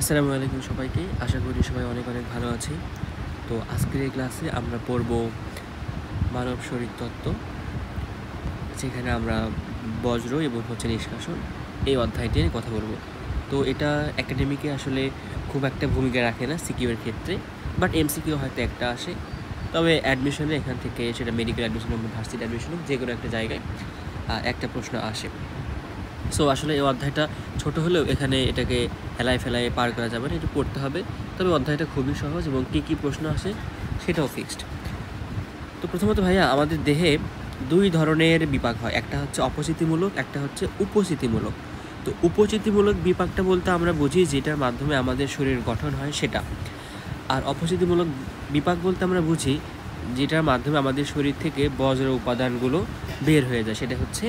আসসালামু আলাইকুম সবাইকে। আশা করি সবাই অনেক ভালো আছি। তো আজকের এই ক্লাসে আমরা পড়ব মানব শরীরতত্ত্ব, যেখানে আমরা বজ্র এবং নিষ্কাশন এই অধ্যায়টি নিয়ে কথা বলব। তো এটা একাডেমিকে আসলে খুব একটা ভূমিকা রাখে না সিকিউ এর ক্ষেত্রে, বাট এমসিকিউ হয়তো একটা আসে। তবে অ্যাডমিশনে এখান থেকে সেটা মেডিকেল অ্যাডমিশন হোক, ভার্সিটি অ্যাডমিশন হোক, যে কোনো একটা জায়গায় একটা প্রশ্ন আসে। সো আসলে এই অধ্যায়টা ছোট হলেও এখানে এটাকে হেলায় ফেলায় পার করা যাবে না, এটা পড়তে হবে। তবে অধ্যায়টা খুবই সহজ এবং কী প্রশ্ন আসে সেটাও ফিক্সড। তো প্রথমত ভাইয়া, আমাদের দেহে দুই ধরনের বিপাক হয়, একটা হচ্ছে অপচিতিমূলক, একটা হচ্ছে উপচিতিমূলক। তো উপচিতিমূলক বিপাকটা বলতে আমরা বুঝি যেটার মাধ্যমে আমাদের শরীর গঠন হয় সেটা, আর অপচিতিমূলক বিপাক বলতে আমরা বুঝি যেটার মাধ্যমে আমাদের শরীর থেকে বজ্র উপাদানগুলো বের হয়ে যায়, সেটা হচ্ছে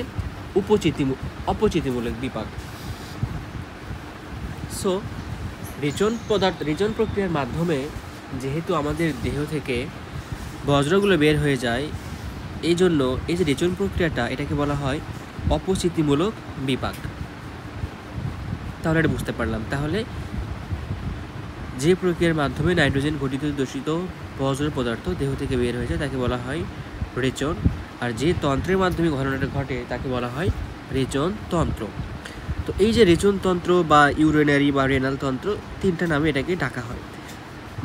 অপচিতিমূলক বিপাক। সো রেচন প্রক্রিয়ার মাধ্যমে যেহেতু আমাদের দেহ থেকে বজ্রগুলো বের হয়ে যায়, এই জন্য এই যে রেচন প্রক্রিয়াটা, এটাকে বলা হয় অপচিতিমূলক বিপাক। তাহলে এটা বুঝতে পারলাম। তাহলে যে প্রক্রিয়ার মাধ্যমে নাইট্রোজেন ঘটিত দূষিত বজ্র পদার্থ দেহ থেকে বের হয়ে যায় তাকে বলা হয় রেচন, আর যে তন্ত্রের মাধ্যমে ঘটনাটা ঘটে তাকে বলা হয় রেচন তন্ত্র। তো এই যে রেচন তন্ত্র বা ইউরিনারি বা রেনাল তন্ত্র, তিনটা নামে এটাকে ডাকা হয়।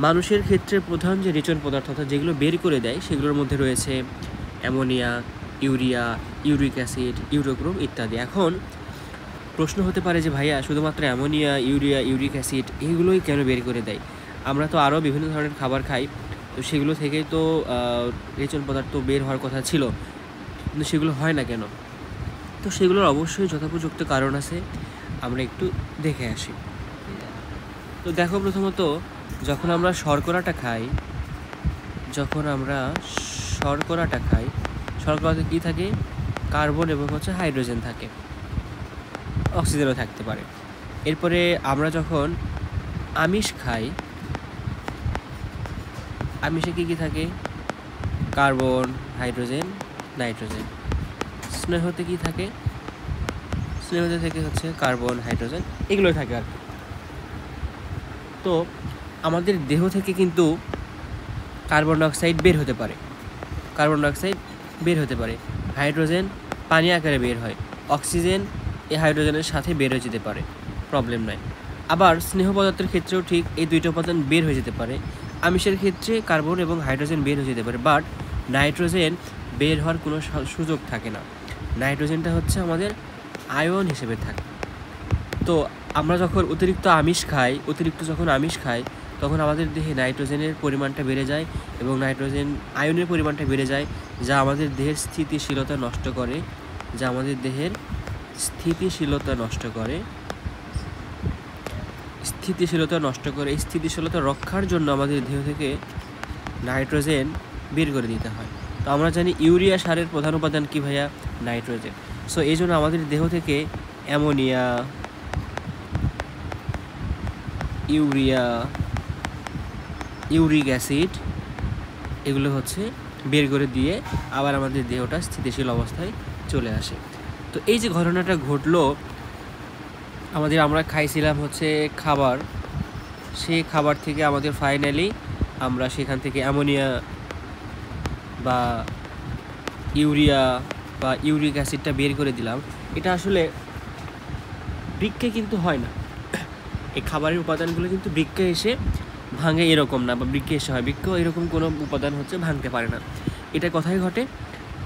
মানুষের ক্ষেত্রে প্রধান যে রেচন পদার্থ অর্থাৎ যেগুলো বের করে দেয় সেগুলোর মধ্যে রয়েছে অ্যামোনিয়া, ইউরিয়া, ইউরিক অ্যাসিড, ইউরোক্রোম ইত্যাদি। এখন প্রশ্ন হতে পারে যে ভাইয়া, শুধুমাত্র অ্যামোনিয়া, ইউরিয়া, ইউরিক অ্যাসিড এগুলোই কেন বের করে দেয়? আমরা তো আরও বিভিন্ন ধরনের খাবার খাই, তো সেগুলো থেকেই তো রেচন পদার্থ বের হওয়ার কথা ছিল, কিন্তু সেগুলো হয় না কেন? তো সেগুলোর অবশ্যই যথোপযুক্ত কারণ আছে, আমরা একটু দেখে আসি। তো দেখো, প্রথমত যখন আমরা শর্করাটা খাই, শর্করাতে কী থাকে? কার্বন এবং হাইড্রোজেন থাকে, অক্সিজেনও থাকতে পারে। এরপরে আমরা যখন আমিষ খাই, আমিষে কী থাকে? Carbon, hydrogen, nitrogen. স্নেহতে কী থাকে? স্নেহতে থেকে কার্বন, হাইড্রোজেন, এগুলোই থাকে আর কি। তো আমাদের দেহ থেকে কিন্তু কার্বন ডাইঅক্সাইড বের হতে পারে, হাইড্রোজেন পানি আকারে বের হয়, অক্সিজেন এই হাইড্রোজেনের সাথে বের হয়ে যেতে পারে, প্রবলেম নয়। আবার স্নেহ পদার্থের ক্ষেত্রেও ঠিক এই দুইটা উপাদান বের হয়ে যেতে পারে। আমিষের ক্ষেত্রে কার্বন এবং হাইড্রোজেন বের হয়ে যেতে পারে, বাট নাইট্রোজেন বের হওয়ার কোনো সুযোগ থাকে না। নাইট্রোজেনটা আমাদের আয়ন হিসেবে থাকে। তো আমরা যখন অতিরিক্ত যখন আমিষ খাই তখন আমাদের দেহে নাইট্রোজেনের পরিমাণটা বেড়ে যায় এবং নাইট্রোজেন আয়নের পরিমাণটা বেড়ে যায়, যা আমাদের দেহের স্থিতিশীলতা নষ্ট করে। এই স্থিতিশীলতা রক্ষার জন্য আমাদের দেহ থেকে নাইট্রোজেন বের করে দিতে হয়। তো আমরা জানি ইউরিয়া সারের প্রধান উপাদান কি ভাইয়া? নাইট্রোজেন। সো এই জন্য আমাদের দেহ থেকে অ্যামোনিয়া, ইউরিয়া, ইউরিক অ্যাসিড এগুলো বের করে দিয়ে আবার আমাদের দেহটা স্থিতিশীল অবস্থায় চলে আসে। তো এই যে ঘটনাটা ঘটলো, আমরা খাইছিলাম খাবার, সেই খাবার থেকে আমাদের ফাইনালি আমরা সেখান থেকে অ্যামোনিয়া বা ইউরিয়া বা ইউরিক অ্যাসিডটা বের করে দিলাম। এটা আসলে বৃক্কে কিন্তু হয় না, এই খাবারের উপাদানগুলো কিন্তু বৃক্কে এসে ভাঙে এরকম না, বা বৃক্কে এসে হয়, বৃক্ষ এরকম কোনো উপাদান ভাঙতে পারে না। এটা কথাই ঘটে,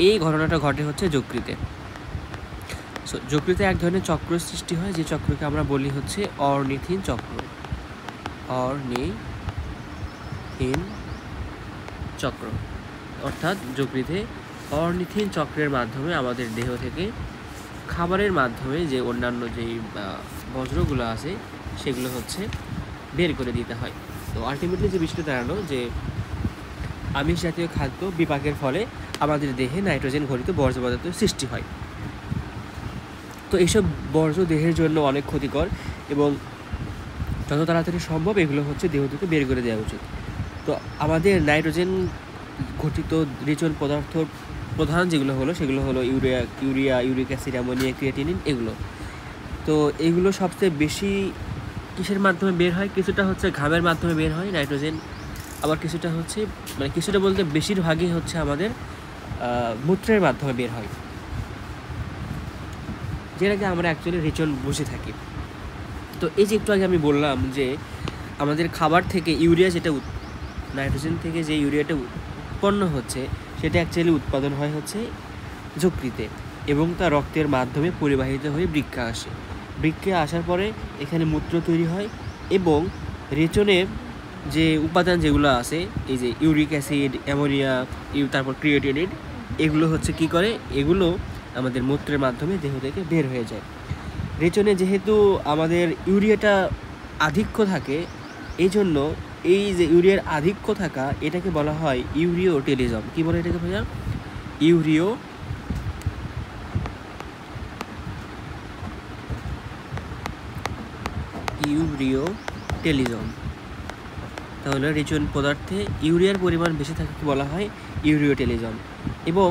এই ঘটনাটা ঘটে যকৃতে। সো যকৃতে এক ধরনের চক্র সৃষ্টি হয়, যে চক্রকে আমরা বলি অর্নিথিন চক্র। অর্থাৎ যকৃতে অর্নিথিন চক্রের মাধ্যমে আমাদের দেহ থেকে খাবারের মাধ্যমে যে অন্যান্য যেই বজ্রগুলো আছে সেগুলো বের করে দিতে হয়। তো আলটিমেটলি যে বিষয়টা দাঁড়ালো যে আমিষ জাতীয় খাদ্য বিপাকের ফলে আমাদের দেহে নাইট্রোজেন ঘটিত বর্জ্য পদার্থ সৃষ্টি হয়। তো এইসব বর্জ্য দেহের জন্য অনেক ক্ষতিকর এবং যত তাড়াতাড়ি সম্ভব এগুলো দেহ থেকে বের করে দেওয়া উচিত। তো আমাদের নাইট্রোজেন ঘটিত রেচন পদার্থ প্রধান সেগুলো হলো urea, uric acid, ammonia, creatinine, এগুলো। তো এগুলো সবচেয়ে বেশি কিসের মাধ্যমে বের হয়? কিছুটা হচ্ছে ঘামের মাধ্যমে বের হয় নাইট্রোজেন, আবার কিছুটা হচ্ছে মানে কিছুটা বলতে বেশিরভাগই হচ্ছে আমাদের মূত্রের মাধ্যমে বের হয়, যেটাকে আমরা অ্যাকচুয়ালি রেচন বুঝে থাকি। তো এই যে একটু আগে আমি বললাম যে আমাদের খাবার থেকে ইউরিয়া যেটা নাইট্রোজেন থেকে যে ইউরিয়াটা উৎপন্ন হচ্ছে সেটা অ্যাকচুয়ালি উৎপাদন হয় হচ্ছে যকৃতে, এবং তা রক্তের মাধ্যমে পরিবাহিত হয়ে বৃক্কে আসে। বৃক্কে আসার পরে এখানে মূত্র তৈরি হয়, এবং রেচনের যে উপাদান যেগুলো আছে, এই যে ইউরিক অ্যাসিড, অ্যামোনিয়া, তারপর ক্রিয়েটিনিন, এগুলো হচ্ছে কি করে, এগুলো আমাদের মূত্রের মাধ্যমে দেহ থেকে বের হয়ে যায়। রেচনে যেহেতু আমাদের ইউরিয়াটা আধিক্য থাকে, এই জন্য এই যে ইউরিয়ার আধিক্য থাকা এটাকে বলা হয় ইউরিওটেলিজম। কি বলে এটাকে ভাইয়া? ইউরিওটেলিজম। তাহলে রেচন পদার্থে ইউরিয়ার পরিমাণ বেশি থাকে কি বলা হয়? ইউরিওটেলিজম। এবং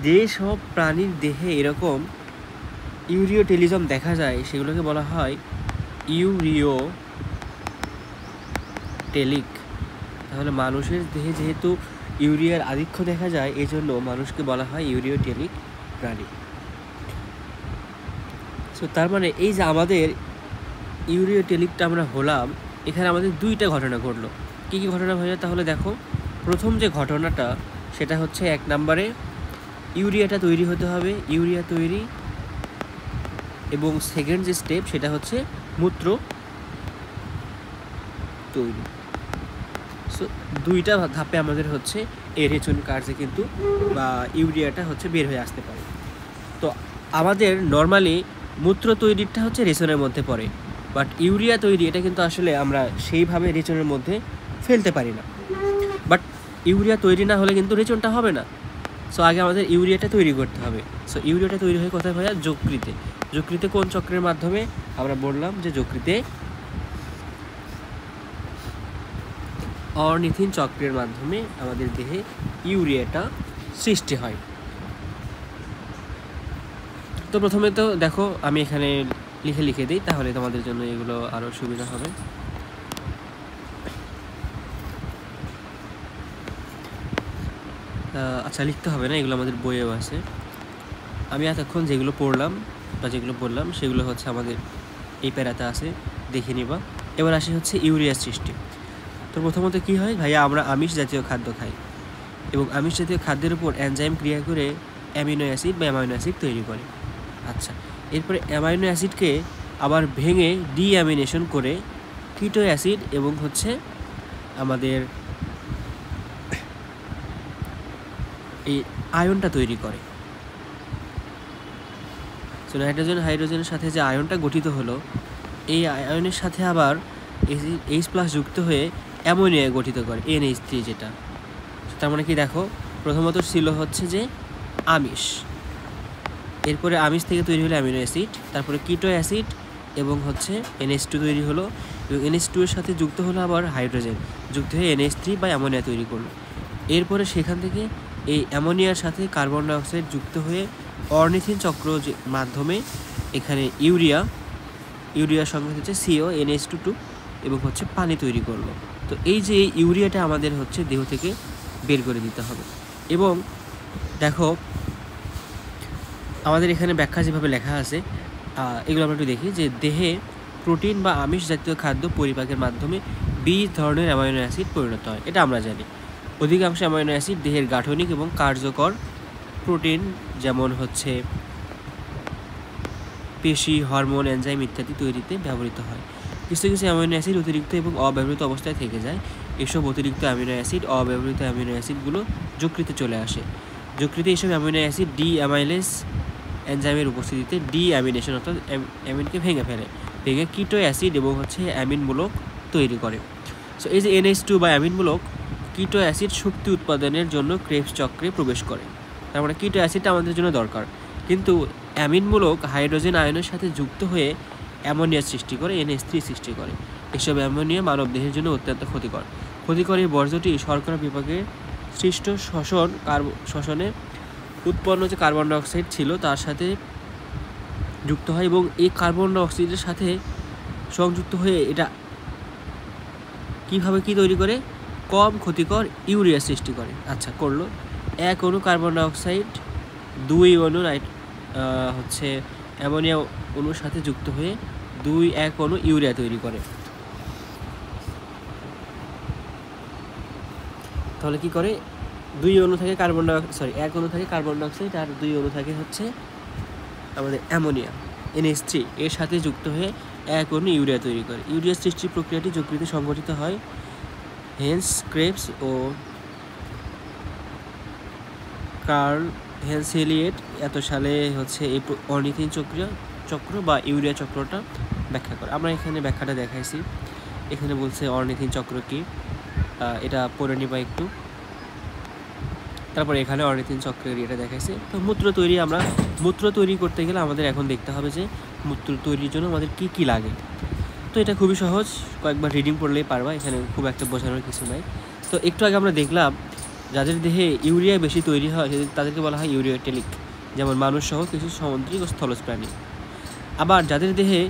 যে সব প্রাণীর দেহে এরকম ইউরিওটেলিজম দেখা যায় সেগুলোকে বলা হয় ইউরিওটেলিক। তাহলে মানুষের দেহে যেহেতু ইউরিয়ার আধিক্য দেখা যায়, এই জন্য মানুষকে বলা হয় ইউরিওটেলিক প্রাণী। সো তার মানে এই যে আমাদের ইউরিওটেলিকটা আমরা হলাম, এখানে আমাদের দুইটা ঘটনা ঘটলো। কী কী ঘটনা হয়ে যায় তাহলে দেখো। প্রথম যে ঘটনাটা সেটা হচ্ছে 1 নম্বরে ইউরিয়াটা তৈরি হতে হবে, ইউরিয়া তৈরি, এবং সেকেন্ড যে স্টেপ সেটা হচ্ছে মূত্র তৈরি। সো দুইটা ধাপে আমাদের হচ্ছে এই রেচন কার্যে কিন্তু বা ইউরিয়াটা হচ্ছে বের হয়ে আসতে পারে। তো আমাদের নর্মালি মূত্র তৈরিটা হচ্ছে রেচনের মধ্যে পড়ে, বাট ইউরিয়া তৈরি এটা কিন্তু আসলে আমরা সেইভাবে রেচনের মধ্যে ফেলতে পারি না। বাট ইউরিয়া তৈরি না হলে কিন্তু রেচনটা হবে না। সো আগে আমাদের ইউরিয়াটা তৈরি করতে হবে। সো ইউরিয়াটা তৈরি হয়ে কোথায় ভাইয়া? যকৃতে। যকৃতে কোন চক্রের মাধ্যমে? আমরা বললাম যে যকৃতে অর্নিথিন চক্রের মাধ্যমে আমাদের দেহে ইউরিয়াটা সৃষ্টি হয়। তো প্রথমে তো দেখো আমি এখানে লিখে দিই, তাহলে তোমাদের জন্য এগুলো আরও সুবিধা হবে। আচ্ছা, লিখতে হবে না, এগুলো আমাদের বইয়েও আছে। আমি এতক্ষণ যেগুলো পড়লাম বা যেগুলো বললাম সেগুলো হচ্ছে আমাদের এই প্যারাতে আছে, দেখে নিবা। এবার আসি হচ্ছে ইউরিয়া সৃষ্টি। তো প্রথমত কী হয় ভাইয়া? আমরা আমিষ জাতীয় খাদ্য খাই, এবং আমিষ জাতীয় খাদ্যের উপর এনজাইম ক্রিয়া করে অ্যামিনো অ্যাসিড বা অ্যামাইনো অ্যাসিড তৈরি করে। আচ্ছা, এরপরে অ্যামাইনো অ্যাসিডকে আবার ভেঙে ডিঅ্যামিনেশন করে কিটো অ্যাসিড এবং হচ্ছে আমাদের এই আয়নটা তৈরি করে। সো নাইট্রোজেন হাইড্রোজেনের সাথে যে আয়নটা গঠিত হলো, এই আয়নের সাথে আবার H+ যুক্ত হয়ে অ্যামোনিয়া গঠিত করে, NH3 যেটা। তার মানে কি দেখো, প্রথমত ছিল হচ্ছে যে আমিষ, এরপরে আমিষ থেকে তৈরি হলো অ্যামিনো অ্যাসিড, তারপরে কিটো অ্যাসিড এবং হচ্ছে NH2 তৈরি হলো, এবং NH2 এর সাথে যুক্ত হলো আবার হাইড্রোজেন, যুক্ত হয়ে NH3 বা অ্যামোনিয়া তৈরি করলো। এরপরে সেখান থেকে এই অ্যামোনিয়ার সাথে কার্বন ডাইঅক্সাইড যুক্ত হয়ে অর্নিথিন চক্র মাধ্যমে এখানে ইউরিয়ার সঙ্গে হচ্ছে CO, NH2 এবং হচ্ছে পানি তৈরি করলো। তো এই যে ইউরিয়াটা আমাদের হচ্ছে দেহ থেকে বের করে দিতে হবে। এবং দেখো আমাদের এখানে ব্যাখ্যা যেভাবে লেখা আছে, এগুলো আমরা একটু দেখি যে দেহে প্রোটিন বা আমিষ জাতীয় খাদ্য পরিপাকের মাধ্যমে 20 ধরনের অ্যামাইনো অ্যাসিড পরিণত হয়, এটা আমরা জানি। অধিকাংশ অ্যামাইনো অ্যাসিড দেহের গাঠনিক এবং কার্যকর প্রোটিন যেমন হচ্ছে পেশি, হরমোন, এনজাইম ইত্যাদি তৈরিতে ব্যবহৃত হয়। কিছু কিছু অ্যামিনো অ্যাসিড অতিরিক্ত এবং অব্যবহৃত অবস্থায় থেকে যায়। এসব অতিরিক্ত অ্যামিনো অ্যাসিড, অব্যবহৃত অ্যামিনো অ্যাসিডগুলো যকৃতে চলে আসে। যকৃতে এইসব অ্যামিনো অ্যাসিড ডিঅ্যামাইলেজ এনজাইমের উপস্থিতিতে ডিঅ্যামিনেশন অর্থাৎ অ্যামিনকে ভেঙে কিটো অ্যাসিড এবং হচ্ছে অ্যামিনমূলক তৈরি করে। সো এই যে NH2 বা অ্যামিনমূলক কিটো অ্যাসিড শক্তি উৎপাদনের জন্য ক্রেবস চক্রে প্রবেশ করে। তার মানে কিটো অ্যাসিডটা আমাদের জন্য দরকার, কিন্তু অ্যামিনমূলক হাইড্রোজেন আয়নের সাথে যুক্ত হয়ে অ্যামোনিয়া সৃষ্টি করে, NH3 সৃষ্টি করে। এসব অ্যামোনিয়া মানব দেহের জন্য অত্যন্ত ক্ষতিকর এই বর্জ্যটি শর্করা বিপাকে সৃষ্ট শ্বসনে উৎপন্ন যে কার্বন ডাইঅক্সাইড ছিল তার সাথে যুক্ত হয়, এবং এই কার্বন ডাইঅক্সাইডের সাথে সংযুক্ত হয়ে এটা কীভাবে কি তৈরি করে, কম ক্ষতিকর ইউরিয়া সৃষ্টি করে। আচ্ছা, করলো 1 অণু কার্বন ডাইঅক্সাইড 2 অণু হচ্ছে অ্যামোনিয়া অণুর সাথে যুক্ত হয়ে 1 অণু ইউরিয়া তৈরি করে। তাহলে কি করে, 2 অণু থাকে 1 অণু থাকে কার্বন ডাইঅক্সাইড আর 2 অণু থাকে হচ্ছে আমাদের অ্যামোনিয়া NH3 এর সাথে যুক্ত হয়ে 1 অণু ইউরিয়া তৈরি করে। ইউরিয়া সৃষ্টির প্রক্রিয়াটি যকৃতে সংঘটিত হয়। হেন্স ক্রেবস ও কার্ল হেন্সেলিয়েট এত সালে হচ্ছে এই অর্নিথিন চক্র বা ইউরিয়া চক্রটা ব্যাখ্যা করে। আমরা এখানে ব্যাখ্যাটা দেখাইছি। এখানে বলছে অর্নিথিন চক্র কি, এটা পড়ে নিবা একটু। তারপর এখানে অর্নিথিন চক্রের এটা দেখাইছে। তো মূত্র তৈরি করতে গেলে আমাদের এখন দেখতে হবে যে মূত্র তৈরির জন্য আমাদের কি কি লাগে। তো এটা খুবই সহজ, কয়েকবার রিডিং পড়লেই পারবা, এখানে খুব একটা বোঝানোর কিছু নাই। তো একটু আগে আমরা দেখলাম যাদের দেহে ইউরিয়া বেশি তৈরি হয় তাদেরকে বলা হয় ইউরিওটেলিক, যেমন মানুষ সহ কিছু সামুদ্রিক ও স্থলজ প্রাণী। আবার যাদের দেহে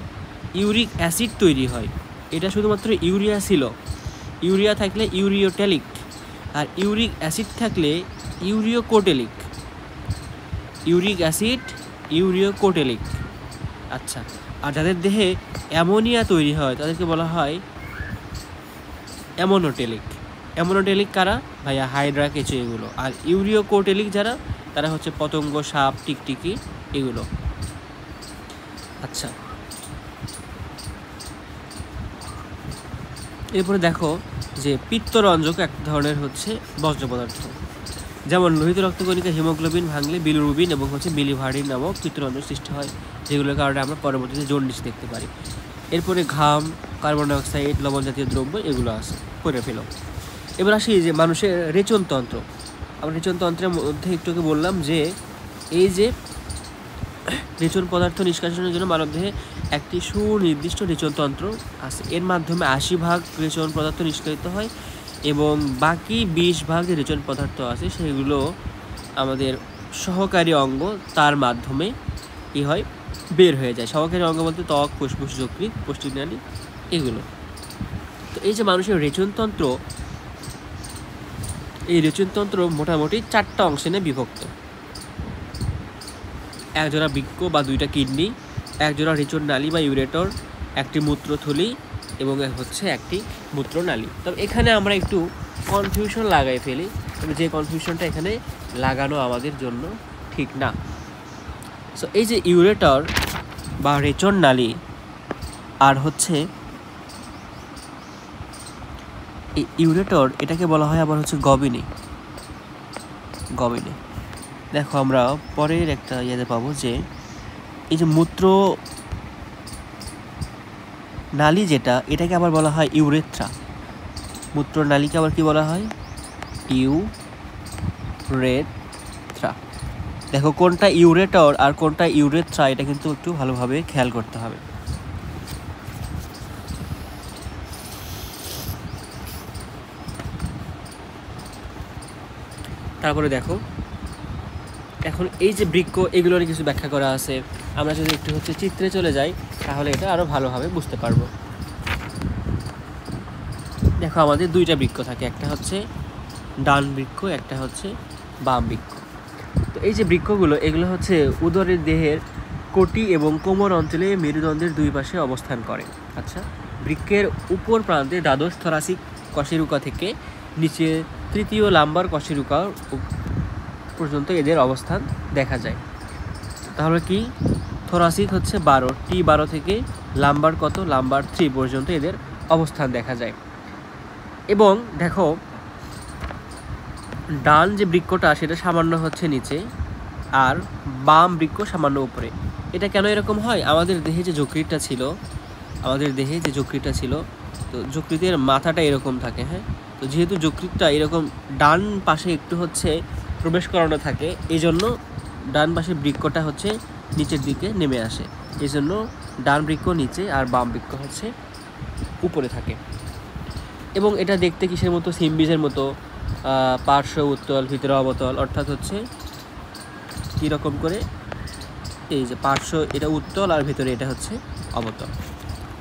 ইউরিক অ্যাসিড তৈরি হয়, এটা শুধুমাত্র ইউরিয়া ছিল, ইউরিয়া থাকলে ইউরিওটেলিক, আর ইউরিক অ্যাসিড থাকলে ইউরিওকোটেলিক। Uric acid ইউরিওকোটেলিক। আচ্ছা, আর যাদের দেহে অ্যামোনিয়া তৈরি হয় তাদেরকে বলা হয় অ্যামোনোটেলিক। অ্যামোনোটেলিক কারা ভাইয়া? হাইড্রা, কেঁচো এগুলো। আর ইউরিওকোটেলিক যারা, তারা হচ্ছে পতঙ্গ, সাপ, টিকটিকি এগুলো। আচ্ছা, এরপরে দেখো যে পিত্তরঞ্জক এক ধরনের হচ্ছে বজ্র পদার্থ, যেমন লোহিত রক্তকণিকা হিমোগ্লোবিন ভাঙলে বিলিরুবিন এবং হচ্ছে বিলিভার্ডিন নামক পিত্তরঞ্জক সৃষ্টি হয়, যেগুলোর কারণে আমরা পরবর্তীতে জন্ডিস দেখতে পারি। এরপরে ঘাম, কার্বন ডাইঅক্সাইড, লবণ জাতীয় দ্রব্য এগুলো আছে, করে ফেলো। এবার আসি যে মানুষের রেচনতন্ত্র। আমরা রেচনতন্ত্রের মধ্যে একটু বললাম যে এই যে রেচন পদার্থ নিষ্কাশনের জন্য মানবদেহে একটি সুনির্দিষ্ট রেচনতন্ত্র আছে। এর মাধ্যমে 80% রেচন পদার্থ নিষ্কাশিত হয় এবং বাকি 20% যে রেচন পদার্থ আছে সেগুলো আমাদের সহকারী অঙ্গ, তার মাধ্যমে কি হয়, বের হয়ে যায়। সহকারী অঙ্গ বলতে ত্বক, ফুসফুস, যকৃৎ, পুষ্টিনালী এগুলো। তো এই যে মানুষের রেচনতন্ত্র, এই রেচনতন্ত্র মোটামুটি 4টা অংশে নিয়ে বিভক্ত। একজোড়া বৃক্ক বা 2টা কিডনি, একজোড়া রেচন নালী বা ইউরেটর, একটি মূত্রথলি এবং হচ্ছে একটি মূত্রনালী। তবে এখানে আমরা একটু কনফিউশন লাগাই ফেলি, তবে যে কনফিউশনটা এখানে লাগানো আমাদের জন্য ঠিক না। সো এই যে ইউরেটর বা রেচন নালী আর হচ্ছে এই ইউরেটর, এটাকে বলা হয় আবার হচ্ছে গবিনী। দেখো আমরা পরের একটা ইয়েতে পাবো যে এই যে মূত্র নালী যেটা, এটাকে আবার বলা হয় ইউরেথ্রা। মূত্র নালীকে আবার কি বলা হয়? ইউরেথ্রা। দেখো কোনটা ইউরেটর আর কোনটা ইউরেথ্রা, এটা কিন্তু একটু ভালোভাবে খেয়াল করতে হবে। তারপরে দেখো এখন এই যে বৃক্ক, এগুলোর কিছু ব্যাখ্যা করা আছে। আমরা যদি একটু হচ্ছে চিত্রে চলে যাই তাহলে এটা আরো ভালোভাবে বুঝতে পারবো। দেখো আমাদের 2টা বৃক্ক থাকে, একটা হচ্ছে ডান বৃক্ক, একটা হচ্ছে বাম বৃক্ক। তো এই যে বৃক্ষগুলো, এগুলো হচ্ছে উদরের দেহের কোটি এবং কোমর অঞ্চলে মেরুদণ্ডের 2 পাশে অবস্থান করে। আচ্ছা, বৃক্কের উপর প্রান্তে দ্বাদশ থরাসিক কশেরুকা থেকে নিচে 3য় লাম্বার কশেরুকা পর্যন্ত এদের অবস্থান দেখা যায়। তাহলে কি, থোরাসিক হচ্ছে 12, T12 থেকে লাম্বার কত, লাম্বার 3 পর্যন্ত এদের অবস্থান দেখা যায়। এবং দেখো ডান যে বৃক্কটা সেটা সামান্য হচ্ছে নিচে আর বাম বৃক্ক সামান্য উপরে। এটা কেন এরকম হয়? আমাদের দেহে যে যকৃৎটা ছিল, তো যকৃতের মাথাটা এরকম থাকে। হ্যাঁ, তো যেহেতু যকৃৎটা এরকম ডান পাশে একটু হচ্ছে প্রবেশ করানো থাকে, এই জন্য ডান পাশে বৃক্কটা হচ্ছে নিচের দিকে নেমে আসে। এই জন্য ডান বৃক্ক নিচে আর বাম বৃক্ক হচ্ছে উপরে থাকে। এবং এটা দেখতে কিসের মতো? সিমবিজের মতো, পার্শ্ব উত্তল, ভিতরে অবতল। অর্থাৎ হচ্ছে কীরকম করে, এই যে পার্শ্ব এটা উত্তল আর ভিতরে এটা হচ্ছে অবতল।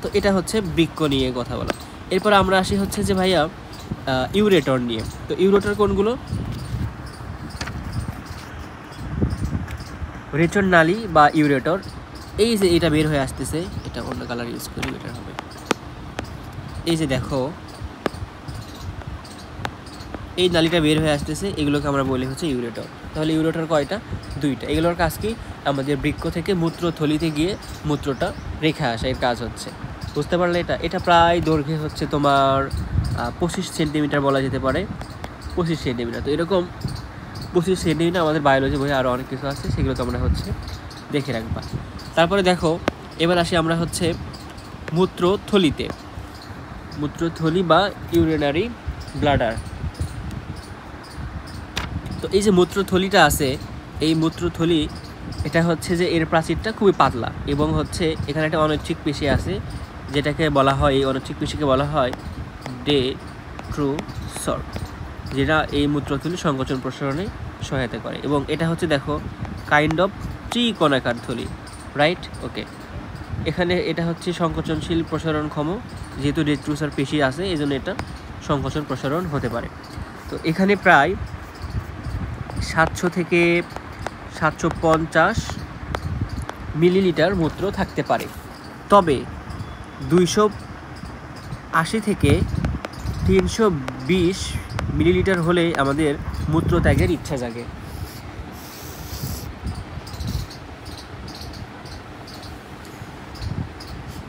তো এটা হচ্ছে বৃক্ক নিয়ে কথা বলা। এরপর আমরা আসি হচ্ছে যে ভাইয়া ইউরেটর নিয়ে। তো ইউরেটর কোনগুলো? রেচন নালী বা ইউরেটর, এই যে এটা বের হয়ে আসতেছে, এটা অন্য কালার ইউজ করি, বেটার হবে। এই যে দেখো এই নালীটা বের হয়ে আসতেছে, এগুলোকে আমরা বলি হচ্ছে ইউরেটর। তাহলে ইউরেটর কয়টা? দুইটা। এগুলোর কাজ কি? আমাদের বৃক্ক থেকে মূত্রথলিতে গিয়ে মূত্রটা রেখে আসা, এর কাজ হচ্ছে। বুঝতে পারলে? এটা প্রায় দৈর্ঘ্যে হচ্ছে তোমার 25 সেন্টিমিটার বলা যেতে পারে, 25 সেন্টিমিটার। তো এরকম 25 সেন্টিমিটার আমাদের বায়োলজি বইয়ে আরও অনেক কিছু আছে, সেগুলো তোমরা হচ্ছে দেখে রাখবা। তারপরে দেখো এবার আসি আমরা হচ্ছে মূত্রথলিতে, মূত্রথলি বা ইউরিনারি ব্লাডার। তো এই যে মূত্রথলিটা আছে, এই মূত্রথলি এটা হচ্ছে যে এর প্রাচীরটা খুবই পাতলা এবং হচ্ছে এখানে একটা অনৈচ্ছিক পেশি আছে, যেটাকে বলা হয়, এই অনৈচ্ছিক পেশিকে বলা হয় ডেট্রোসর, যেটা এই মূত্রথলি সংকোচন প্রসারণে সহায়তা করে। এবং এটা হচ্ছে দেখো কাইন্ড অফ ত্রিকোণাকার থলি, রাইট? ওকে, এখানে এটা হচ্ছে সংকোচনশীল প্রসারণক্ষম, যেহেতু ডেট্রোসর পেশি আছে এই জন্য এটা সংকোচন প্রসারণ হতে পারে। তো এখানে প্রায় 700 থেকে 750 মিলিলিটার মূত্র থাকতে পারে, তবে 280 থেকে 320 মিলিলিটার হলে আমাদের মূত্র ত্যাগের ইচ্ছা জাগে।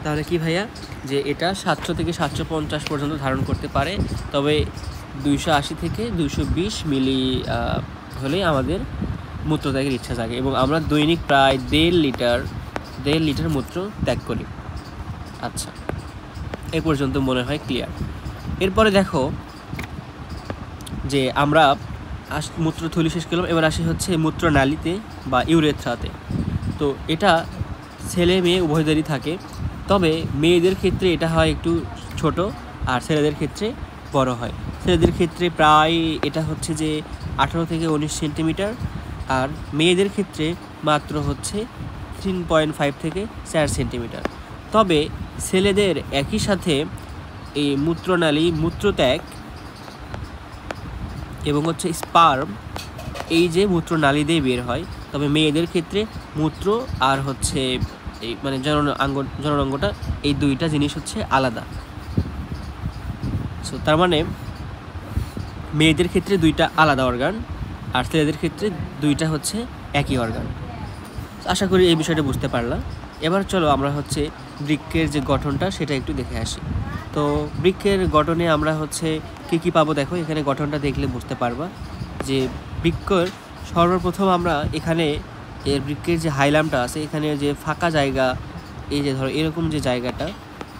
তাহলে কি ভাইয়া, যে এটা 700 থেকে 750 পর্যন্ত ধারণ করতে পারে, তবে 280 থেকে 220 মিলি হলে আমাদের মূত্র ত্যাগের ইচ্ছা জাগে, এবং আমরা দৈনিক প্রায় 1.5 লিটার মূত্র ত্যাগ করি। আচ্ছা, এ পর্যন্ত মনে হয় ক্লিয়ার। এরপরে দেখো যে আমরা মূত্রথলি শেষ করলাম, এবার আসি হচ্ছে মূত্রনালীতে বা ইউরেথ্রাতে। তো এটা ছেলে মেয়ে উভয়দেরই থাকে, তবে মেয়েদের ক্ষেত্রে এটা হয় একটু ছোট, আর ছেলেদের ক্ষেত্রে বড় হয়। ছেলেদের ক্ষেত্রে প্রায় এটা হচ্ছে যে 18 থেকে 19 সেন্টিমিটার, আর মেয়েদের ক্ষেত্রে মাত্র হচ্ছে 3.5 থেকে 4 সেন্টিমিটার। তবে ছেলেদের একই সাথে এই মূত্রনালী, মূত্রত্যাগ এবং হচ্ছে স্পার্ম, এই যে মূত্রনালী দিয়ে বের হয়, তবে মেয়েদের ক্ষেত্রে মূত্র আর হচ্ছে এই মানে জননাঙ্গটা, এই দুইটা জিনিস হচ্ছে আলাদা। সো তার মানে মেয়েদের ক্ষেত্রে দুইটা আলাদা অর্গান, আর ছেলেদের ক্ষেত্রে দুইটা হচ্ছে একই অর্গান। আশা করি এই বিষয়টা বুঝতে পারলাম। এবার চলো আমরা হচ্ছে বৃক্কের যে গঠনটা সেটা একটু দেখে আসি। তো বৃক্কের গঠনে আমরা হচ্ছে কী পাবো, দেখো এখানে গঠনটা দেখলে বুঝতে পারবা যে বৃক্কের সর্বপ্রথম আমরা এখানে এর বৃক্কের যে হাইলামটা আছে, এখানে যে ফাঁকা জায়গা, এই যে ধরো এরকম যে জায়গাটা,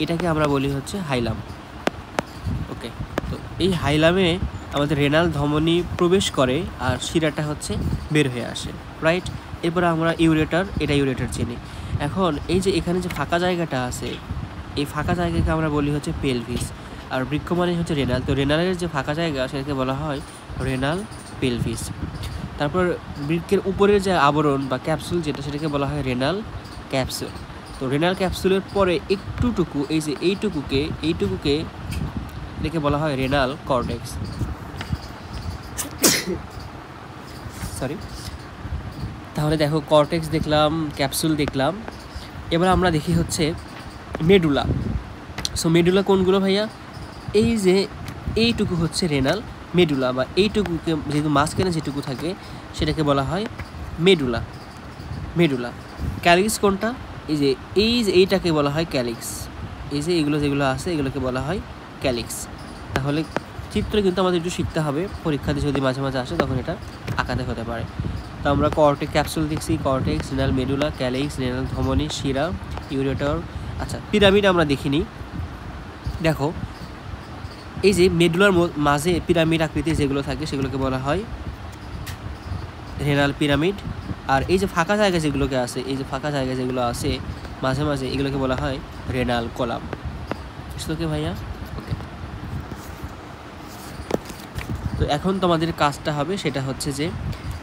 এটাকে আমরা বলি হচ্ছে হাইলাম। ওকে, তো এই হাইলামে আমাদের রেনাল ধমনী প্রবেশ করে আর শিরাটা হচ্ছে বের হয়ে আসে, রাইট? এরপরে আমরা ইউরেটার, এটা ইউরেটার চিনি। এখন এই যে এখানে যে ফাঁকা জায়গাটা আছে, এই ফাঁকা জায়গাকে আমরা বলি হচ্ছে পেলভিস, আর বৃক্ক মানে হচ্ছে রেনাল। তো রেনালের যে ফাঁকা জায়গা সেটাকে বলা হয় রেনাল পেলভিস। তারপর বৃক্কের উপরের যে আবরণ বা ক্যাপসুল যেটা, সেটাকে বলা হয় রেনাল ক্যাপসুল। তো রেনাল ক্যাপসুলের পরে একটুটুকু, এই যে এইটুকুকে এটাকে বলা হয় রেনাল কর্টেক্স। সরি। তাহলে দেখো কর্টেক্স দেখলাম, ক্যাপসুল দেখলাম, এবার আমরা দেখি হচ্ছে মেডুলা। সো মেডুলা কোনগুলো ভাইয়া? এই যে এইটুকু হচ্ছে রেনাল মেডুলা, বা এইটুকুকে যেহেতু মাঝখানে যেটুকু থাকে সেটাকে বলা হয় মেডুলা। ক্যালিক্স কোনটা? এই যে এইটাকে বলা হয় ক্যালিক্স। এই যে এগুলো যেগুলো আছে এগুলোকে বলা হয় ক্যালিক্স। তাহলে চিত্র কিন্তু আমাদের একটু শিখতে হবে, পরীক্ষাতে যদি মাঝে মাঝে আসে তখন এটা আঁকাতে হতে পারে। তো আমরা কর্টেক্স ক্যাপসুল দেখছি, cortex, renal medulla, calyx, renal ধমনী, শিরা, ইউরেটর। আচ্ছা, পিরামিড আমরা দেখিনি। দেখো এই যে মেডুলার মাঝে পিরামিড আকৃতির যেগুলো থাকে সেগুলোকে বলা হয় রেনাল পিরামিড। আর এই যে ফাঁকা জায়গা যেগুলোকে আছে, এই যে ফাঁকা জায়গা যেগুলো আছে মাঝে মাঝে, এগুলোকে বলা হয় রেনাল কলাম। বুঝতে ভাইয়া? ওকে, তো এখন তোমাদের কাজটা হবে সেটা হচ্ছে যে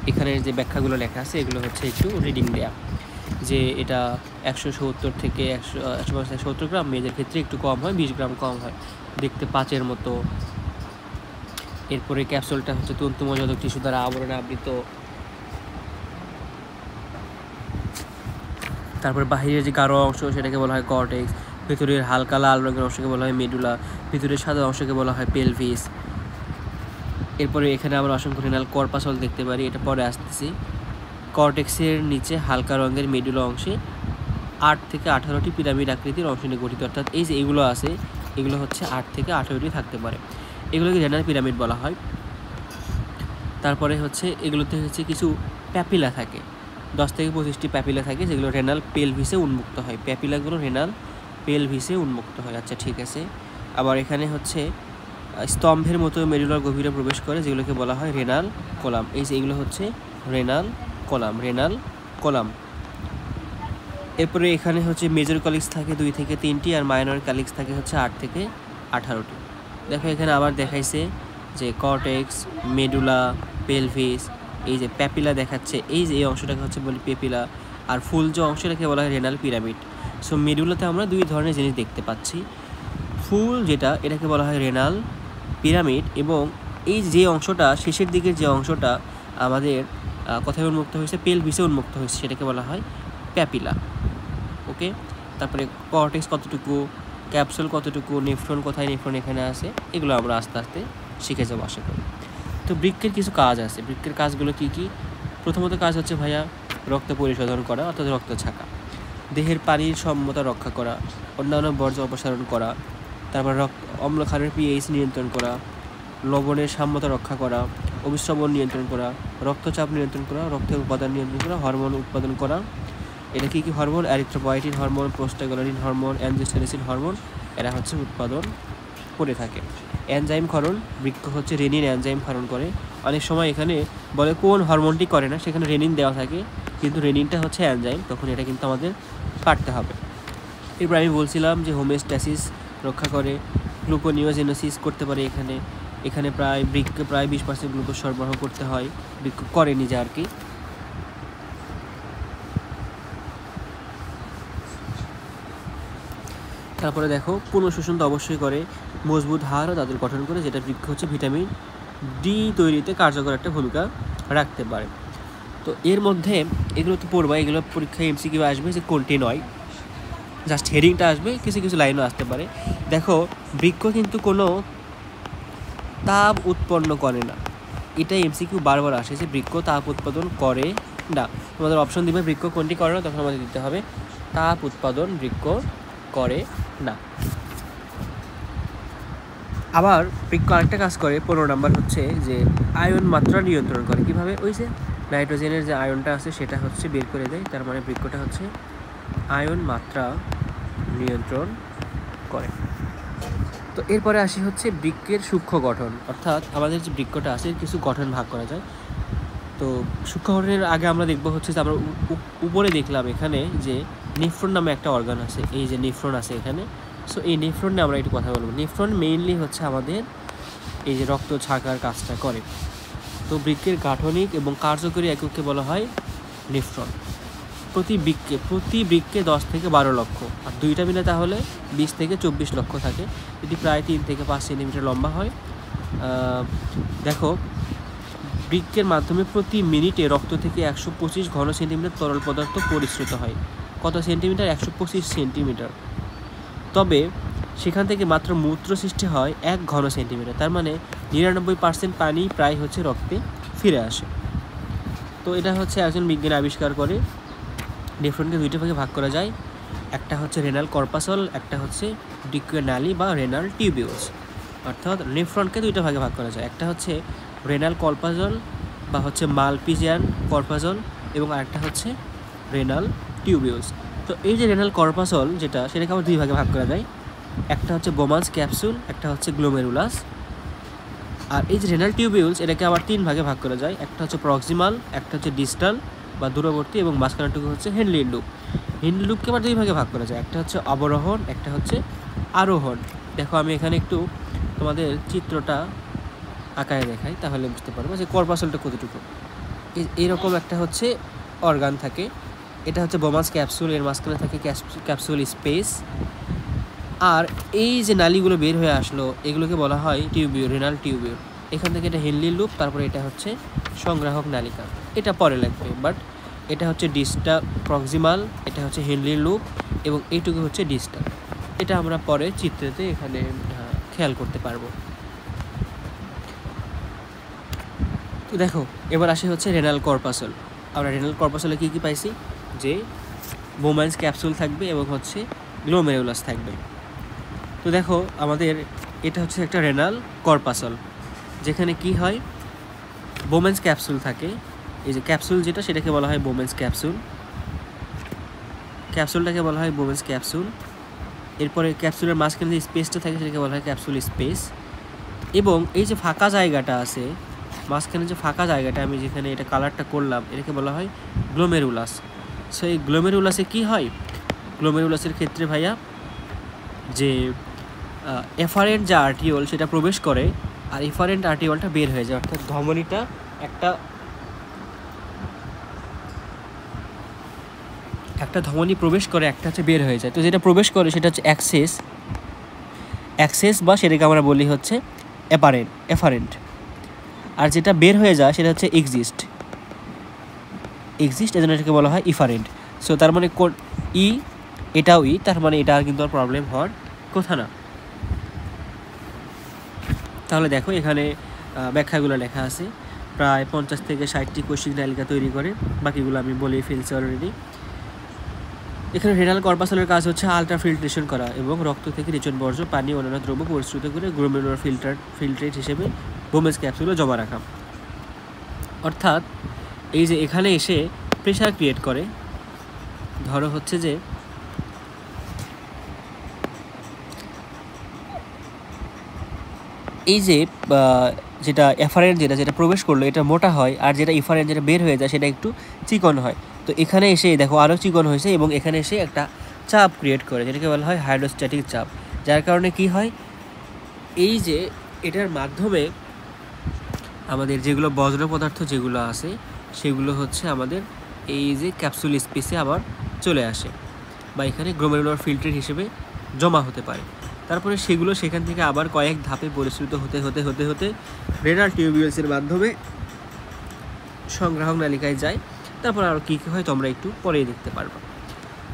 এখানে যে ব্যাখ্যাগুলো লেখা আছে এগুলো হচ্ছে একটু রিডিং দেয়া, যে এটা 170 থেকে 170 গ্রাম, মেয়েদের ক্ষেত্রে একটু কম হয়, 20 গ্রাম কম হয়, দেখতে পাঁচের মতো। এরপরে ক্যাপসুলটা হচ্ছে তন্তুময় টিস্যু দ্বারা আবরণে আবৃত। তারপরে বাহিরের যে গাঢ় অংশ সেটাকে বলা হয় কর্টেক্স, ভিতরের হালকা লাল রঙের অংশকে বলা হয় মেডুলা, ভিতরের সাদা অংশকে বলা হয় পেলভিস। এরপরে এখানে আমরা অসংখ্য রেনাল কর্পাসল দেখতে পারি, এটা পরে আসতেছি। কর্টেক্সের নিচে হালকা রঙের মেডুলা অংশে 8 থেকে 18টি পিরামিড আকৃতির অংশ নিয়ে গঠিত, অর্থাৎ এই যে এগুলো আছে এগুলো হচ্ছে 8 থেকে 18টি থাকতে পারে, এগুলোকে রেনাল পিরামিড বলা হয়। তারপরে হচ্ছে এগুলোতে হচ্ছে কিছু প্যাপিলা থাকে, 10 থেকে 25টি প্যাপিলা থাকে, যেগুলো রেনাল পেলভিসে উন্মুক্ত হয়। প্যাপিলাগুলো রেনাল পেলভিসে উন্মুক্ত হয়। আচ্ছা ঠিক আছে। আবার এখানে হচ্ছে স্তম্ভের মতো মেডুলার গভীরে প্রবেশ করে, যেগুলোকে বলা হয় রেনাল কলাম। এই যে এগুলো হচ্ছে রেনাল কলাম। এরপরে এখানে হচ্ছে মেজর কলিক্স থাকে 2 থেকে 3টি, আর মাইনর কলিক্স থাকে হচ্ছে 8 থেকে 18টি। দেখো এখানে আবার দেখাইছে যে কর্টেক্স, মেডুলা, পেলভিস, এই যে প্যাপিলা দেখাচ্ছে, এই যে এই অংশটাকে হচ্ছে বলি পেপিলা, আর ফুল যে অংশটাকে বলা হয় রেনাল পিরামিড। সো মেডুলাতে আমরা 2 ধরনের জিনিস দেখতে পাচ্ছি, ফুল যেটা এটাকে বলা হয় রেনাল পিরামিড, এবং এই যে অংশটা শেষের দিকের যে অংশটা আমাদের কোথায় উন্মুক্ত হয়েছে, পেলভিসে উন্মুক্ত হয়েছে, সেটাকে বলা হয় প্যাপিলা। ওকে, তারপরে কর্টেক্স কতটুকু, ক্যাপসুল কতটুকু, নেফ্রন কোথায়, নেফ্রন এখানে আছে, এগুলো আমরা আস্তে আস্তে শিখে যাবো আশা করি। তো বৃক্কের কিছু কাজ আছে, বৃক্কের কাজগুলো কি কি? প্রথমত কাজ হচ্ছে ভাইয়া রক্ত পরিশোধন করা, অর্থাৎ রক্ত ছাঁকা, দেহের পানির সম্যতা রক্ষা করা, অন্যান্য বর্জ্য অপসারণ করা, তারপর অম্লক্ষারের পিএইচ নিয়ন্ত্রণ করা, লবণের সাম্যতা রক্ষা করা, অভিস্রবণ নিয়ন্ত্রণ করা, রক্তচাপ নিয়ন্ত্রণ করা, রক্তের উপাদান নিয়ন্ত্রণ করা, হরমোন উৎপাদন করা। এটা কী কী hormone? Erythropoietin hormone, prostaglandin hormone, angiotensin hormone, এরা হচ্ছে উৎপাদন করে থাকে। এনজাইম ক্ষরণ, বৃক্ক হচ্ছে রেনিন এনজাইম ক্ষরণ করে। অনেক সময় এখানে বলে কোন হরমোনটি করে না, সেখানে রেনিন দেওয়া থাকে, কিন্তু রেনিনটা হচ্ছে এনজাইম, তখন এটা কিন্তু আমাদের পারতে হবে। এরপর আমি বলছিলাম যে হোমিওস্ট্যাসিস রক্ষা করে, গ্লুকোনিওজেনোসিস করতে পারে। এখানে বৃক্কে প্রায় 20% গ্লুকোজ সরবরাহ করতে হয়, বৃক্ক করে নিজে আর কি। তারপরে দেখো পুনঃশোষণ তো অবশ্যই করে, মজবুত হাড় ও দাঁতের গঠন করে, যেটা বৃক্ক হচ্ছে ভিটামিন ডি তৈরিতে কার্যকর একটা ভূমিকা রাখতে পারে। তো এর মধ্যে এগুলো তো পড়বা, এগুলো পরীক্ষায় এমসিকিউ আসবে যে কোনটি নয়, জাস্ট হেডিংটা আসবে, কিছু কিছু লাইনও আসতে পারে। দেখো বৃক্ক কিন্তু কোনো তাপ উৎপন্ন করে না, এটা এমসিকিউ বারবার আসে যে বৃক্ক তাপ উৎপাদন করে না। তোমাদের অপশন দিবে বৃক্ক কোনটি করে না, তখন আমাদের দিতে হবে তাপ উৎপাদন বৃক্ক করে না। আবার বৃক্ক আরেকটা কাজ করে, 15 নাম্বার হচ্ছে যে আয়ন মাত্রা নিয়ন্ত্রণ করে। কীভাবে? ওই যে নাইট্রোজেনের যে আয়নটা আছে সেটা হচ্ছে বের করে দেয়, তার মানে বৃক্কটা হচ্ছে আয়ন মাত্রা নিয়ন্ত্রণ করে। তো এরপরে আসি হচ্ছে বৃক্কের সূক্ষ্ম গঠন, অর্থাৎ আমাদের যে বৃক্কটা আছে কিছু গঠন ভাগ করা যায়। তো সূক্ষ্ম গঠনের আগে আমরা দেখব হচ্ছে যে আমরা উপরে দেখলাম এখানে যে নেফ্রন নামে একটা অর্গান আছে, এই যে নেফ্রন আছে এখানে। সো এই নেফ্রন নিয়ে আমরা একটু কথা বলবো। নেফ্রন মেইনলি হচ্ছে আমাদের এই যে রক্ত ছাঁকার কাজটা করে। তো বৃক্কের গাঠনিক এবং কার্যকরী এককে বলা হয় নেফ্রন। প্রতি বৃক্কে 10 থেকে 12 লক্ষ, আর দুইটা মিলে তাহলে 20 থেকে 24 লক্ষ থাকে, এটি প্রায় 3 থেকে 5 সেন্টিমিটার লম্বা হয়। দেখো বৃক্কের মাধ্যমে প্রতি মিনিটে রক্ত থেকে 125 ঘন সেন্টিমিটার তরল পদার্থ পরিশ্রুত হয়। কত সেন্টিমিটার? 125 সেন্টিমিটার। তবে সেখান থেকে মাত্র মূত্র সৃষ্টি হয় 1 ঘন সেন্টিমিটার, তার মানে 99% পানি প্রায় হচ্ছে রক্তে ফিরে আসে। তো এটা হচ্ছে একজন বিজ্ঞানী আবিষ্কার করে। নেফ্রনকে দুইটা ভাগে ভাগ করা যায়, একটা হচ্ছে রেনাল কর্পাসল, একটা হচ্ছে বৃক্কীয় নালী বা রেনাল টিউবিউলস। অর্থাৎ নেফ্রনকে দুইটা ভাগে ভাগ করা যায়, একটা হচ্ছে রেনাল কর্পাসল বা হচ্ছে মালপিজিয়ান কর্পাসল, এবং আরেকটা হচ্ছে রেনাল টিউবিউলস। তো এই যে রেনাল কর্পাসল যেটা, সেটাকে আবার 2 ভাগে ভাগ করা যায়, একটা হচ্ছে বোমান্স ক্যাপসুল, একটা হচ্ছে গ্লোমেরুলাস। আর এই যে রেনাল টিউবিউলস এটাকে আবার 3 ভাগে ভাগ করা যায়, একটা হচ্ছে প্রক্সিমাল, একটা হচ্ছে ডিস্টাল বা দূরবর্তী, এবং মাঝখানেরটুকু হচ্ছে হেনলি লুপ। হেনলি লুপকে আবার 2 ভাগে ভাগ করা যায়, একটা হচ্ছে অবরোহণ, একটা হচ্ছে আরোহণ। দেখো আমি এখানে একটু তোমাদের চিত্রটা আঁকায় দেখাই, তাহলে বুঝতে পারবো যে কর্পাসলটা কতটুকু। এইরকম একটা হচ্ছে অর্গান থাকে, এটা হচ্ছে বোমাস ক্যাপসুল, এর মাঝখানে থাকে ক্যাপসুল স্পেস। আর এই যে নালীগুলো বের হয়ে আসলো এগুলোকে বলা হয় টিউবিউল, রেনাল টিউবিউল। এখান থেকে এটা হেনলি লুপ, তারপরে এটা হচ্ছে সংগ্রাহক নালিকা, এটা পরে লাগবে। বাট এটা হচ্ছে ডিস্টাল প্রক্সিমাল, এটা হচ্ছে হেনলি লুপ এবং এইটুকু হচ্ছে ডিস্টাল। এটা আমরা পরে চিত্রেতে এখানে খেয়াল করতে পারবো। তো দেখো এবার আসে হচ্ছে রেনাল কর্পাসল। আমরা রেনাল কর্পাসলে কী কী পাইছি, যে বোম্যান্স ক্যাপসুল থাকবে এবং হচ্ছে গ্লোমেরুলাস থাকবে। তো দেখো আমাদের এটা হচ্ছে একটা রেনাল কর্পাসল, যেখানে কি হয় বোম্যান্স ক্যাপসুল থাকে। এই যে ক্যাপসুল যেটা সেটাকে বলা হয় বোম্যান্স ক্যাপসুল, ক্যাপসুলটাকে বলা হয় বোম্যান্স ক্যাপসুল। এরপরে ক্যাপসুলের মাঝখানে যে স্পেসটা থাকে সেটাকে বলা হয় ক্যাপসুল স্পেস। এবং এই যে ফাঁকা জায়গাটা আছে মাঝখানে, যে ফাঁকা জায়গাটা আমি যেখানে এটা কালারটা করলাম, এটাকে বলা হয় গ্লোমেরুলাস। সো এই গ্লোমেরুলাসে কী হয়, গ্লোমেরুলাসের ক্ষেত্রে ভাইয়া যে এফারেন্ট যে আর্টিওল সেটা প্রবেশ করে আর এফারেন্ট আর্টিওলটা বের হয়ে যায়, অর্থাৎ ধমনীটা একটা ধমনী প্রবেশ করে, একটা হচ্ছে বের হয়ে যায়। তো যেটা প্রবেশ করে সেটা হচ্ছে অ্যাক্সেস বা সেটাকে আমরা বলি হচ্ছে এফারেন্ট। আর যেটা বের হয়ে যায় সেটা হচ্ছে এক্সিস্ট, এজন্য এটাকে বলা হয় ইফারেন্ট। সো তার মানে এটাও তার মানে এটা আর কিন্তু আর প্রবলেম হওয়ার কথা না। তাহলে দেখো এখানে ব্যাখ্যাগুলো লেখা আছে, প্রায় 50 থেকে 60টি কোষিক নালিকা তৈরি করে, বাকিগুলো আমি বলে ফেলছি অলরেডি। এখানে রেনাল কর্পাসলের কাজ হচ্ছে আলট্রাফিল্ট্রেশন করা এবং রক্ত থেকে রেচন বর্জ্য, পানি, অন্যান্য দ্রব্য পরিশ্রুত করে গ্লোমেরুলার ফিল্ট্রেট হিসেবে বোম্যান্স ক্যাপসুলে জমা রাখা। অর্থাৎ এই যে এখানে এসে প্রেশার ক্রিয়েট করে, ধরো হচ্ছে যে এই যে যেটা এফারেন্ট যেটা প্রবেশ করলো এটা মোটা হয়, আর যেটা ইফারেন্ট যেটা বের হয়ে যায় সেটা একটু চিকন হয়। তো এখানে এসে দেখো আরও চিকন হয়েছে এবং এখানে এসে একটা চাপ ক্রিয়েট করে, যেটাকে বলা হয় হাইড্রোস্ট্যাটিক চাপ। যার কারণে কি হয়, এই যে এটার মাধ্যমে আমাদের যেগুলো বজ্র পদার্থ যেগুলো আছে সেগুলো হচ্ছে আমাদের এই যে ক্যাপসুল স্পেসে আবার চলে আসে বা এখানে গ্লোমেরুলার ফিল্ট্রেট হিসেবে জমা হতে পারে। তারপরে সেগুলো সেখান থেকে আবার কয়েক ধাপে পরিশ্রুত হতে রেনাল টিউবিউলসের মাধ্যমে সংগ্রাহক নালিকায় যায়। তারপর আরও কী কী হয় তোমরা একটু পরেই দেখতে পারবে।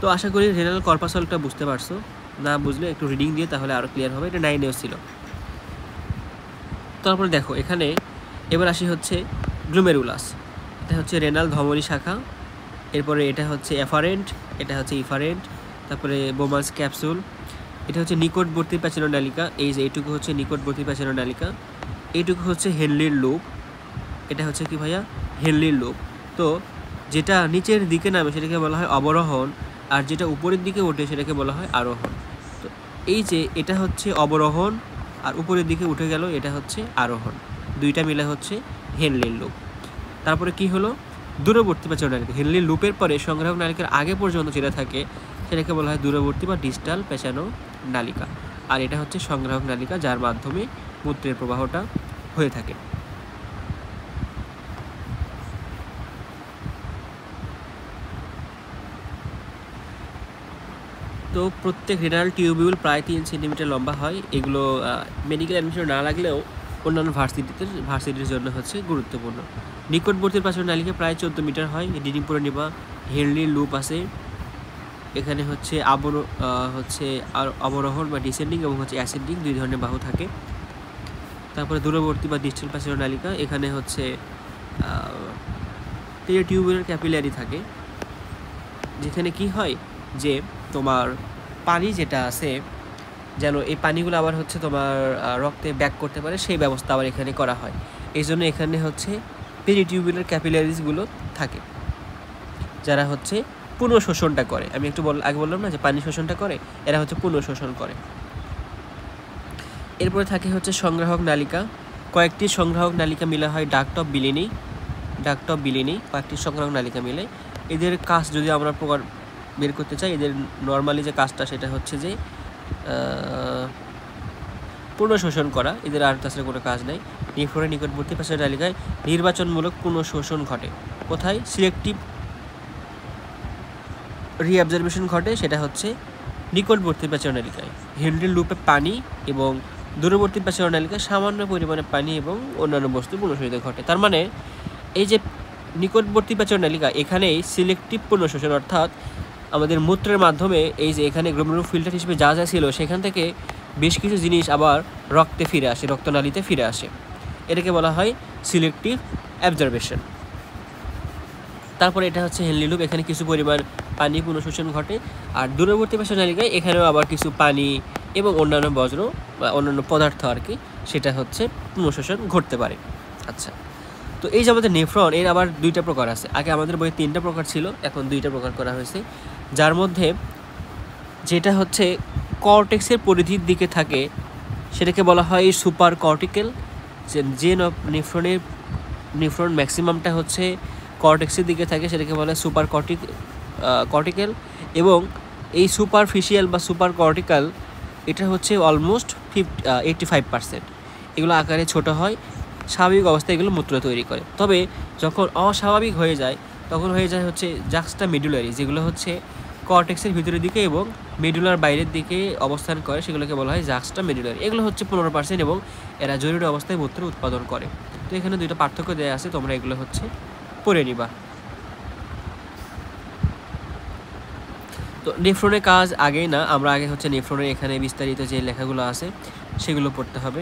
তো আশা করি রেনাল কর্পাসলটা বুঝতে পারছো, না বুঝলে একটু রিডিং দিয়ে তাহলে আরও ক্লিয়ার হবে। এটা 9 ছিল। তারপরে দেখো এখানে এবার আসি হচ্ছে গ্লোমেরুলাস। এটা হচ্ছে রেনাল ধমনী শাখা, এরপরে এটা হচ্ছে এফারেন্ট, এটা হচ্ছে ইফারেন্ট, তারপরে বোম্যান্স ক্যাপসুল, এটা হচ্ছে নিকটবর্তী প্যাচানো নালিকা। এই যে এইটুকু হচ্ছে নিকটবর্তী প্যাচানো নালিকা, এইটুকু হচ্ছে হেনলির লুপ। এটা হচ্ছে কি ভাইয়া, হেনলির লুপ। তো যেটা নিচের দিকে নামে সেটাকে বলা হয় অবরোহণ, আর যেটা উপরের দিকে ওঠে সেটাকে বলা হয় আরোহণ। তো এই যে এটা হচ্ছে অবরোহণ আর উপরের দিকে উঠে গেল, এটা হচ্ছে আরোহণ, দুইটা মিলে হচ্ছে হেনলির লুপ। তারপরে কি হলো, দূরবর্তী প্যাচানো নালিকা। হেনলির লুপের পরে সংগ্রাহক নালিকার আগে পর্যন্ত যেটা থাকে সেটাকে বলা হয় দূরবর্তী বা ডিস্টাল প্যাচানো নালিকা। আর এটা হচ্ছে সংগ্রাহক নালিকা, যার মাধ্যমে মূত্রের প্রবাহটা হয়ে থাকে। তো প্রত্যেক রেনাল টিউবিউল প্রায় 3 সেন্টিমিটার লম্বা হয়। এগুলো মেডিকেল অ্যাডমিশন না লাগলেও অন্যান্য ভার্সিটির জন্য হচ্ছে গুরুত্বপূর্ণ। নিকটবর্তী প্যাচানো নালিকা প্রায় 14 মিটার হয়। ডিডিমপুরে নিবা হেনলির লুপ আছে, এখানে হচ্ছে অবরোহণ বা ডিসেন্ডিং এবং হচ্ছে অ্যাসেন্ডিং, দুই ধরনের বাহু থাকে। তারপরে দূরবর্তী বা ডিস্টাল প্যাচানো নালিকা, এখানে হচ্ছে টিউবুলার ক্যাপিলারি থাকে, যেখানে কি হয় যে তোমার পানি যেটা আছে যেন এই পানিগুলো আবার হচ্ছে তোমার রক্তে ব্যাক করতে পারে, সেই ব্যবস্থা আবার এখানে করা হয়। এই জন্য এখানে হচ্ছে পেরিটিউবুলার ক্যাপিলারিসগুলো থাকে, যারা হচ্ছে পুনঃশোষণটা করে। আমি একটু আগে বললাম না যে পানি শোষণটা করে, এরা হচ্ছে পুনঃশোষণ করে। এরপরে থাকে হচ্ছে সংগ্রাহক নালিকা। কয়েকটি সংগ্রাহক নালিকা মিলে হয় ডাক্ট অফ বিলিনি, কয়েকটি সংগ্রাহক নালিকা মিলে। এদের কাজ যদি আমরা প্রকার বের করতে চাই, এদের নর্মালি যে কাজটা সেটা হচ্ছে যে পুনঃশোষণ করা, এদের আর তাছাড়া কোনো কাজ নেই। নেফ্রনের নিকটবর্তী প্যাচানো নালিকায় নির্বাচনমূলক পুনঃশোষণ ঘটে। কোথায়? সিলেক্টিভ রিঅ্যাবজর্বেশন ঘটে সেটা হচ্ছে নিকটবর্তী প্যাচারনালিকায়। হেনরি লুপে পানি এবং দূরবর্তী প্যাচারনালিকায় সামান্য পরিমাণে পানি এবং অন্যান্য বস্তু পুনঃশোষিত ঘটে। তার মানে এই যে নিকটবর্তী প্যাচারনালিকা, এখানেই সিলেক্টিভ পুনঃশোষণ, অর্থাৎ আমাদের মূত্রের মাধ্যমে এই যে এখানে গ্লোমেরুলার ফিল্টার হিসেবে যা যা ছিল সেখান থেকে বেশ কিছু জিনিস আবার রক্তে ফিরে আসে, রক্তনালীতে ফিরে আসে। এটাকে বলা হয় সিলেক্টিভ অ্যাবজর্বেশন। তারপরে এটা হচ্ছে হেনরি লুপ, এখানে কিছু পরিমাণ পানি পুনঃশোষণ ঘটে। আর দূরবর্তী প্যাচারনালিকায় এখানেও আবার কিছু পানি এবং অন্যান্য বজ্র বা অন্যান্য পদার্থ আর কি, সেটা হচ্ছে পুনঃশোষণ ঘটতে পারে। আচ্ছা, তো এই যে আমাদের নেফ্রন, এর আবার দুইটা প্রকার আছে। আগে আমাদের বইয়ে 3টা প্রকার ছিল, এখন 2টা প্রকার করা হয়েছে। যার মধ্যে যেটা হচ্ছে কর্টেক্সের পরিধির দিকে থাকে সেটাকে বলা হয় সুপার কর্টিক্যাল। যে নেফ্রন ম্যাক্সিমামটা হচ্ছে কর্টেক্সের দিকে থাকে সেটাকে বলা হয় সুপার কর্টিক্যাল। এবং এই সুপারফিশিয়াল বা সুপার কর্টিক্যাল এটা হচ্ছে অলমোস্ট 85%। এগুলো আকারে ছোট হয়, স্বাভাবিক অবস্থায় এগুলো মূত্র তৈরি করে। তবে যখন অস্বাভাবিক হয়ে যায় তখন হয়ে যায় হচ্ছে জাক্সটা মেডুলারি, যেগুলো হচ্ছে কর্টেক্সের ভিতরের দিকে এবং মেডুলার বাইরের দিকে অবস্থান করে, সেগুলোকে বলা হয় জাক্সটা মেডুলারি। এগুলো হচ্ছে 15% এবং এরা জরুরি অবস্থায় মূত্র উৎপাদন করে। তো এখানে 2টা পার্থক্য দেওয়া আছে, তোমরা এগুলো হচ্ছে পড়ে নিবা। তো নেফ্রনের কাজ আগেই না, আমরা আগে হচ্ছে নেফ্রনের এখানে বিস্তারিত যে লেখাগুলো আছে সেগুলো পড়তে হবে,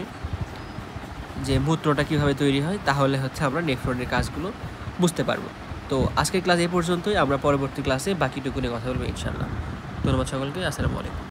যে মূত্রটা কীভাবে তৈরি হয়, তাহলে হচ্ছে আমরা নেফ্রনের কাজগুলো বুঝতে পারবো। তো আজকের ক্লাস এই পর্যন্তই, আমরা পরবর্তী ক্লাসে বাকিটুকু নিয়ে কথা বলবো ইনশাআল্লাহ। ধন্যবাদ সকলকে, আসসালামু আলাইকুম।